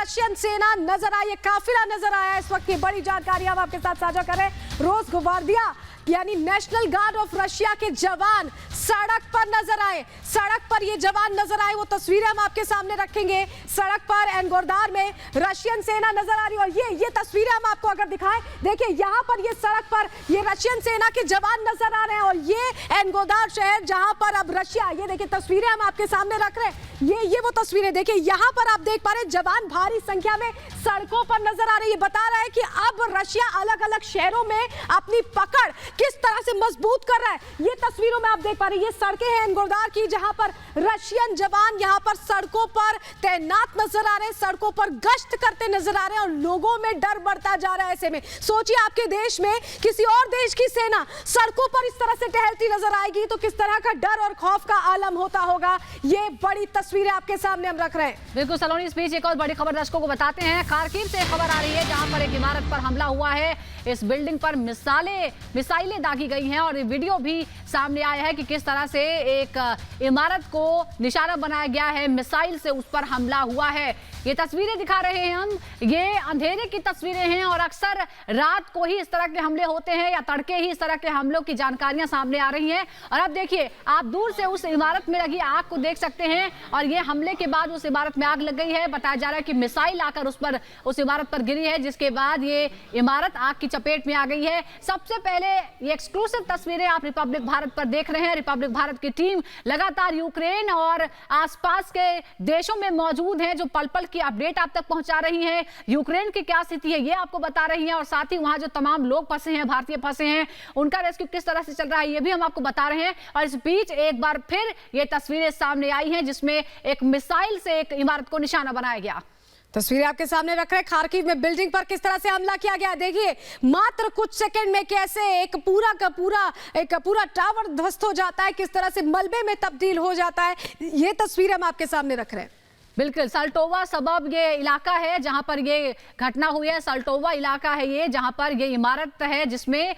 Russian सेना नजर आई, काफिला नजर आया। इस वक्त की बड़ी जानकारी हम आपके साथ साझा कर रहे हैं। रोसगवार्दिया यानी नेशनल गार्ड ऑफ रशिया के जवान सड़क पर नजर आए। सड़क पर ये जवान नजर आए, वो तस्वीरें हम आपके सामने रखेंगे। सड़क पर एनगोरदार में रशियन सेना नजर आ रही है और ये तस्वीरें हम आपको अगर दिखाएं, देखिए यहाँ पर ये सड़क पर ये रशियन सेना के जवान नजर आ रहे हैं और ये एनगोरदार शहर जहां पर अब रशिया, ये देखिए तस्वीरें हम आपके सामने रख रहे हैं। ये वो तस्वीरें देखिए, यहाँ पर आप देख पा रहे हैं जवान भारी संख्या में सड़कों पर नजर आ रही है। बता रहा है कि अब रशिया अलग अलग शहरों में अपनी पकड़ किस तरह से मजबूत कर रहा है। ये तस्वीरों में आप देख पा रहे हैं, ये सड़कें हैं एनगोरदार की जहां पर रशियन जवान यहां पर सड़कों पर तैनात नजर आ रहे हैं, सड़कों पर गश्त करते नजर आ रहे हैं और लोगों में डर बढ़ता जा रहा है। ऐसे में सोचिए आपके देश में किसी और देश की सेना सड़कों पर इस तरह से टहलती नजर आएगी तो किस तरह का डर और खौफ का आलम होता होगा। ये बड़ी तस्वीरें आपके सामने हम रख रहे हैं। बिल्कुल सलोनी, इस बीच एक और बड़ी खबर दर्शकों को बताते हैं। खार्किव से खबर आ रही है जहां पर एक इमारत पर हमला हुआ है। इस बिल्डिंग पर मिसाइलें दागी गई हैं और वीडियो भी सामने आया है कि किस तरह से एक इमारत को निशाना बनाया गया है, मिसाइल से उस पर हमला हुआ है। ये तस्वीरें दिखा रहे हैं हम, ये अंधेरे की तस्वीरें हैं और अक्सर रात को ही इस तरह के हमले होते हैं या तड़के ही इस तरह के हमलों की जानकारियां सामने आ रही हैं। और अब देखिए, आप दूर से उस इमारत में लगी आग को देख सकते हैं और ये हमले के बाद उस इमारत में आग लग गई है। बताया जा रहा है कि मिसाइल आकर उस इमारत पर गिरी है, जिसके बाद ये इमारत आग की चपेट में आ गई है। सबसे पहले ये एक्सक्लूसिव तस्वीरें आप रिपब्लिक भारत पर देख रहे हैं। रिपब्लिक भारत की टीम लगातार यूक्रेन और आसपास के देशों में मौजूद है, जो पल पल की अपडेट आप तक पहुंचा रही है। यूक्रेन की क्या स्थिति है ये आपको बता रही है और साथ ही वहां जो तमाम लोग फंसे हैं, भारतीय फंसे हैं, उनका रेस्क्यू किस तरह से चल रहा है ये भी हम आपको बता रहे हैं। और इस बीच एक बार फिर ये तस्वीरें सामने आई हैं जिसमें एक मिसाइल से एक इमारत को निशाना बनाया गया। तस्वीरें आपके सामने रख रहे हैं। खार्किव में बिल्डिंग पर किस तरह से हमला किया गया, देखिए मात्र कुछ सेकंड में कैसे एक पूरा टावर ध्वस्त हो जाता है, किस तरह से मलबे में तब्दील हो जाता है। ये तस्वीरें हम आपके सामने रख रहे हैं। बिल्कुल, सल्टोवा सबब ये इलाका है जहां पर ये घटना हुई है। सल्टोवा इलाका है ये, जहां पर ये इमारत है जिसमें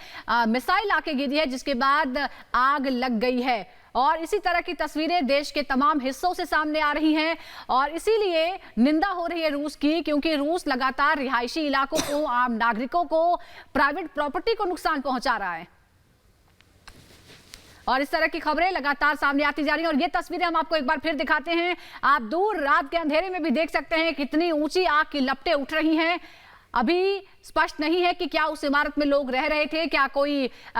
मिसाइल आके गिरी है, जिसके बाद आग लग गई है। और इसी तरह की तस्वीरें देश के तमाम हिस्सों से सामने आ रही हैं और इसीलिए निंदा हो रही है रूस की, क्योंकि रूस लगातार रिहायशी इलाकों को, आम नागरिकों को, प्राइवेट प्रॉपर्टी को नुकसान पहुंचा रहा है। और इस तरह की खबरें लगातार सामने आती जा रही हैं और ये तस्वीरें हम आपको एक बार फिर दिखाते हैं। आप दूर रात के अंधेरे में भी देख सकते हैं कितनी ऊंची आग की लपटें उठ रही हैं। अभी स्पष्ट नहीं है कि क्या उस इमारत में लोग रह रहे थे, क्या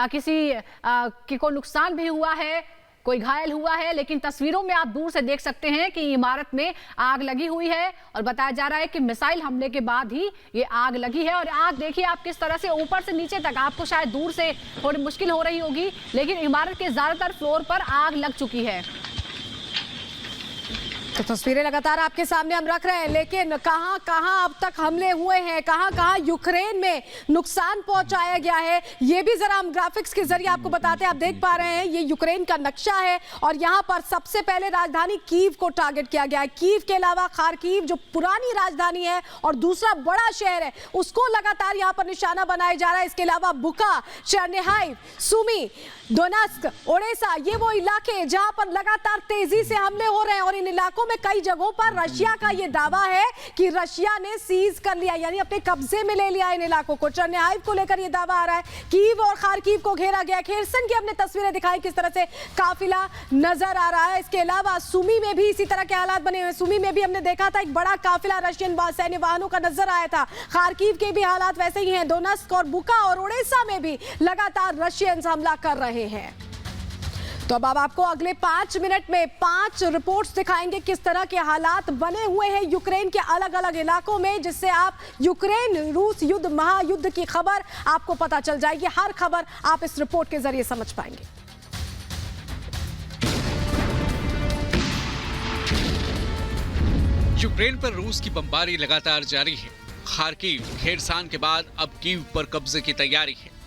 किसी को नुकसान भी हुआ है, कोई घायल हुआ है, लेकिन तस्वीरों में आप दूर से देख सकते हैं कि इमारत में आग लगी हुई है और बताया जा रहा है कि मिसाइल हमले के बाद ही ये आग लगी है। और आग देखिए आप किस तरह से ऊपर से नीचे तक, आपको शायद दूर से थोड़ी मुश्किल हो रही होगी, लेकिन इमारत के ज्यादातर फ्लोर पर आग लग चुकी है। तो तस्वीरें लगातार आपके सामने हम रख रहे हैं, लेकिन कहां अब तक हमले हुए हैं, कहां यूक्रेन में नुकसान पहुंचाया गया है, ये भी जरा हम ग्राफिक्स के जरिए आपको बताते हैं। आप देख पा रहे हैं ये यूक्रेन का नक्शा है और यहां पर सबसे पहले राजधानी कीव को टारगेट किया गया है। कीव के अलावा खार्किव जो पुरानी राजधानी है और दूसरा बड़ा शहर है, उसको लगातार यहां पर निशाना बनाया जा रहा है। इसके अलावा बुका, चेरनिहाइव, सुमी, दोनेत्स्क, ओडेसा, ये वो इलाके जहां पर लगातार तेजी से हमले हो रहे हैं और इन इलाकों में कई जगहों पर रशिया का यह दावा है कि रशिया ने सीज कर लिया, यानी अपने कब्जे में ले लिया इन इलाकों को। चेरनिहाइव को लेकर यह दावा आ रहा है। कीव और खार्किव को घेरा गया। खेरसन की हमने तस्वीरें दिखाई किस तरह से काफिला नजर आ रहा है। इसके अलावा सुमी में भी इसी तरह के हालात बने हुए। सुमी में भी हमने देखा था एक बड़ा काफिला रशियन सैन्य वाहनों का नजर आया था। खार्किव के भी हालात वैसे ही हैं। दोनेत्स्क और बुका और ओडेसा में भी लगातार रशियंस हमला कर रहे हैं। तो अब आपको अगले 5 मिनट में 5 रिपोर्ट्स दिखाएंगे किस तरह के हालात बने हुए हैं यूक्रेन के अलग अलग इलाकों में, जिससे आप यूक्रेन रूस युद्ध, महायुद्ध की खबर आपको पता चल जाएगी। हर खबर आप इस रिपोर्ट के जरिए समझ पाएंगे। यूक्रेन पर रूस की बमबारी लगातार जारी है। खार्किव, खेरसान के बाद अब कीव पर कब्जे की तैयारी है।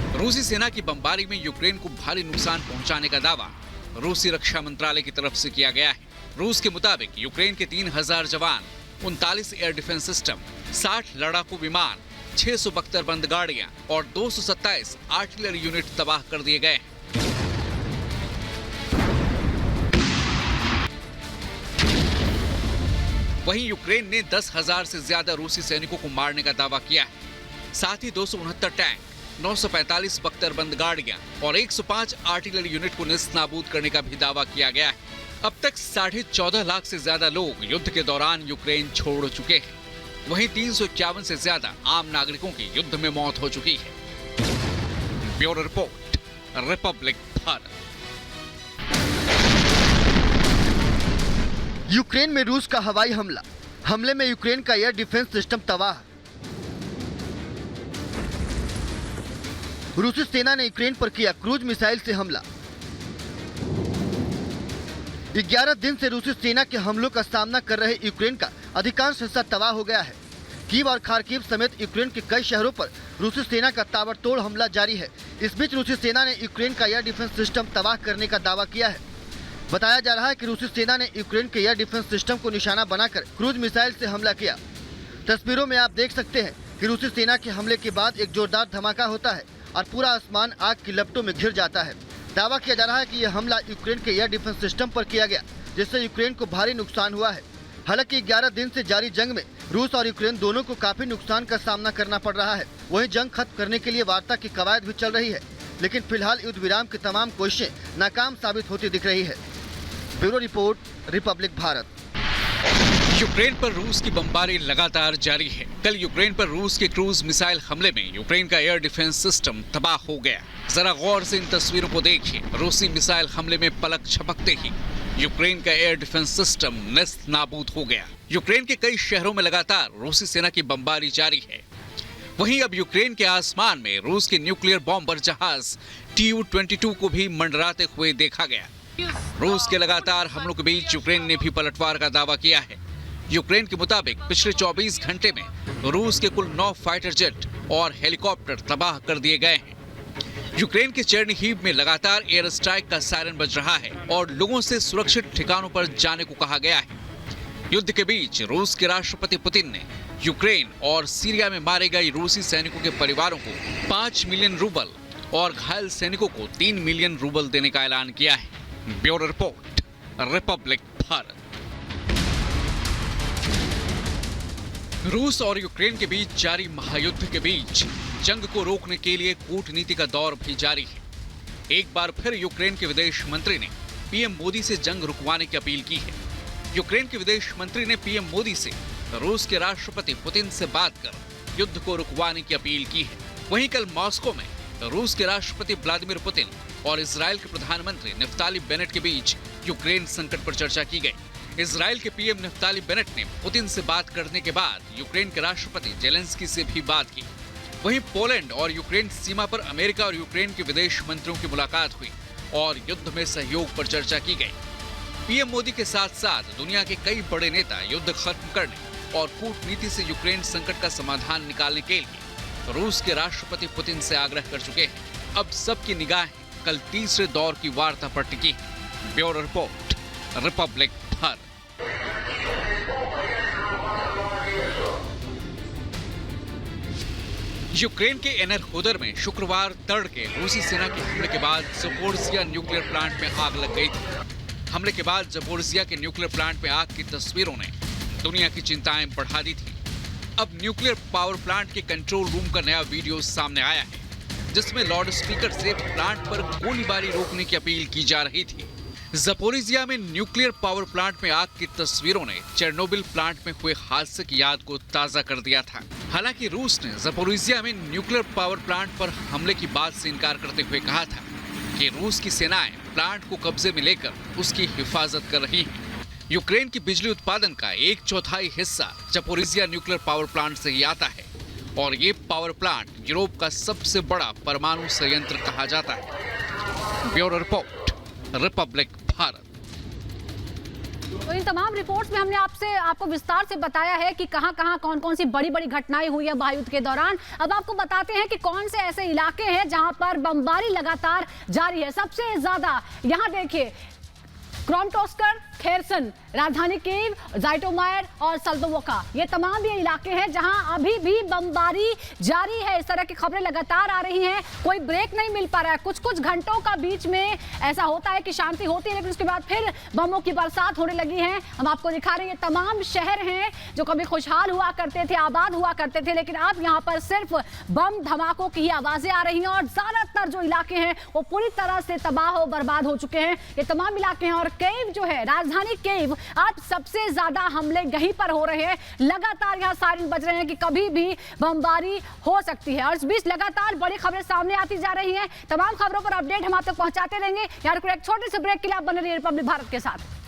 रूसी सेना की बमबारी में यूक्रेन को भारी नुकसान पहुंचाने का दावा रूसी रक्षा मंत्रालय की तरफ से किया गया है। रूस के मुताबिक यूक्रेन के 3000 जवान, 39 एयर डिफेंस सिस्टम, 60 लड़ाकू विमान, 600 बख्तरबंद गाड़ियां और 227 आर्टिलरी यूनिट तबाह कर दिए गए हैं। वहीं यूक्रेन ने 10,000 से ज्यादा रूसी सैनिकों को मारने का दावा किया है। साथ ही 269 टैंक, 945 बख्तरबंद गाड़ियां और 105 आर्टिलरी यूनिट को नेस्तनाबूद करने का भी दावा किया गया है। अब तक 14.5 लाख से ज्यादा लोग युद्ध के दौरान यूक्रेन छोड़ चुके हैं। वहीं 351 से ज्यादा आम नागरिकों की युद्ध में मौत हो चुकी है। Bureau report, Republic Bharat. Ukraine में रूस का हवाई हमला, हमले में यूक्रेन का एयर डिफेंस सिस्टम तबाह। रूसी सेना ने यूक्रेन पर किया क्रूज मिसाइल से हमला। 11 दिन से रूसी सेना के हमलों का सामना कर रहे यूक्रेन का अधिकांश हिस्सा तबाह हो गया है। कीव और खार्किव समेत यूक्रेन के कई शहरों पर रूसी सेना का ताबड़तोड़ हमला जारी है। इस बीच रूसी सेना ने यूक्रेन का एयर डिफेंस सिस्टम तबाह करने का दावा किया है। बताया जा रहा है कि रूसी सेना ने यूक्रेन के एयर डिफेंस सिस्टम को निशाना बनाकर क्रूज मिसाइल से हमला किया। तस्वीरों में आप देख सकते हैं कि रूसी सेना के हमले के बाद एक जोरदार धमाका होता है और पूरा आसमान आग की लपटों में घिर जाता है। दावा किया जा रहा है कि यह हमला यूक्रेन के एयर डिफेंस सिस्टम पर किया गया, जिससे यूक्रेन को भारी नुकसान हुआ है। हालांकि 11 दिन से जारी जंग में रूस और यूक्रेन दोनों को काफी नुकसान का सामना करना पड़ रहा है। वहीं जंग खत्म करने के लिए वार्ता की कवायद भी चल रही है, लेकिन फिलहाल युद्ध विराम की तमाम कोशिशें नाकाम साबित होती दिख रही है। Bureau report, Republic Bharat. Ukraine पर रूस की बमबारी लगातार जारी है। कल यूक्रेन पर रूस के क्रूज मिसाइल हमले में यूक्रेन का एयर डिफेंस सिस्टम तबाह हो गया। जरा गौर से इन तस्वीरों को देखिए। रूसी मिसाइल हमले में पलक झपकते ही यूक्रेन का एयर डिफेंस सिस्टम नेस्त नाबूद हो गया। यूक्रेन के कई शहरों में लगातार रूसी सेना की बमबारी जारी है। वहीं अब यूक्रेन के आसमान में रूस के न्यूक्लियर बॉम्बर जहाज Tu-22 को भी मंडराते हुए देखा गया। रूस के लगातार हमलों के बीच यूक्रेन ने भी पलटवार का दावा किया है। यूक्रेन के मुताबिक पिछले 24 घंटे में रूस के कुल 9 फाइटर जेट और हेलीकॉप्टर तबाह कर दिए गए हैं। यूक्रेन के चेर्निहिव में लगातार एयर स्ट्राइक का सायरन बज रहा है और लोगों से सुरक्षित ठिकानों पर जाने को कहा गया है। युद्ध के बीच रूस के राष्ट्रपति पुतिन ने यूक्रेन और सीरिया में मारे गए रूसी सैनिकों के परिवारों को 5 मिलियन रूबल और घायल सैनिकों को 3 मिलियन रूबल देने का ऐलान किया है। Bureau report, Republic Bharat. रूस और यूक्रेन के बीच जारी महायुद्ध के बीच जंग को रोकने के लिए कूटनीति का दौर भी जारी है। एक बार फिर यूक्रेन के विदेश मंत्री ने पीएम मोदी से जंग रुकवाने की अपील की है। यूक्रेन के विदेश मंत्री ने पीएम मोदी से रूस के राष्ट्रपति पुतिन से बात कर युद्ध को रुकवाने की अपील की है। वहीं कल मॉस्को में रूस के राष्ट्रपति व्लादिमीर पुतिन और इजराइल के प्रधानमंत्री नफ्ताली बेनेट के बीच यूक्रेन संकट पर चर्चा की गई। इजराइल के पीएम नफ्ताली बेनेट ने पुतिन से बात करने के बाद यूक्रेन के राष्ट्रपति जेलेंस्की से भी बात की। वहीं पोलैंड और यूक्रेन सीमा पर अमेरिका और यूक्रेन के विदेश मंत्रियों की मुलाकात हुई और युद्ध में सहयोग पर चर्चा की गई। पीएम मोदी के साथ साथ दुनिया के कई बड़े नेता युद्ध खत्म करने और कूटनीति से यूक्रेन संकट का समाधान निकालने के लिए रूस के राष्ट्रपति पुतिन से आग्रह कर चुके हैं। अब सबकी निगाहें कल तीसरे दौर की वार्ता पर टिकी। Bureau report, Republic Bharat. Ukraine के एनरहोदर में शुक्रवार तड़के रूसी सेना के हमले के बाद ज़पोरिज़िया न्यूक्लियर प्लांट में आग लग गई थी। हमले के बाद ज़पोरिज़िया के न्यूक्लियर प्लांट में आग की तस्वीरों ने दुनिया की चिंताएं बढ़ा दी थी। अब न्यूक्लियर पावर प्लांट के कंट्रोल रूम का नया वीडियो सामने आया है, जिसमें लाउड स्पीकर से प्लांट पर गोलीबारी रोकने की अपील की जा रही थी। ज़पोरिज़िया में न्यूक्लियर पावर प्लांट में आग की तस्वीरों ने चेरनोबिल प्लांट में हुए हादसे की याद को ताज़ा कर दिया था। हालांकि रूस ने ज़पोरिज़िया में न्यूक्लियर पावर प्लांट पर हमले की बात से इनकार करते हुए कहा था कि रूस की सेनाएं प्लांट को कब्जे में लेकर उसकी हिफाजत कर रही हैं। यूक्रेन की बिजली उत्पादन का 1/4 हिस्सा ज़पोरिज़िया न्यूक्लियर पावर प्लांट से ही आता है और ये पावर प्लांट यूरोप का सबसे बड़ा परमाणु संयंत्र कहा जाता है। Bureau report, Republic Bharat. तो इन तमाम रिपोर्ट्स में हमने आपको विस्तार से बताया है कि कहां-कहां कौन-कौन सी बड़ी-बड़ी घटनाएं हुई है महायुद्ध के दौरान। अब आपको बताते हैं कि कौन से ऐसे इलाके हैं जहां पर बमबारी लगातार जारी है। सबसे ज्यादा यहां देखिए क्रामाटोर्स्क, खेरसन, राजधानी कीव, ज़ाइटोमायर और सल्दोवोका, ये तमाम ये इलाके हैं जहां अभी भी बमबारी जारी है। इस तरह की खबरें लगातार आ रही हैं, कोई ब्रेक नहीं मिल पा रहा है। कुछ कुछ घंटों का बीच में ऐसा होता है कि शांति होती है, लेकिन उसके बाद फिर बमों की बरसात होने लगी है। हम आपको दिखा रहे हैं, ये तमाम शहर हैं जो कभी खुशहाल हुआ करते थे, आबाद हुआ करते थे, लेकिन अब यहाँ पर सिर्फ बम धमाकों की ही आवाजें आ रही हैं और ज्यादातर जो इलाके हैं वो पूरी तरह से तबाह और बर्बाद हो चुके हैं। ये तमाम इलाके हैं और कीव जो है, राजधानी कीव, अब सबसे ज्यादा हमले यहीं पर हो रहे हैं। लगातार यहाँ सायरन बज रहे हैं कि कभी भी बमबारी हो सकती है और इस बीच लगातार बड़ी खबरें सामने आती जा रही हैं। तमाम खबरों पर अपडेट हम आप तक पहुंचाते रहेंगे। यार एक छोटे से ब्रेक के लिए आप बने रहिए रिपब्लिक भारत के साथ।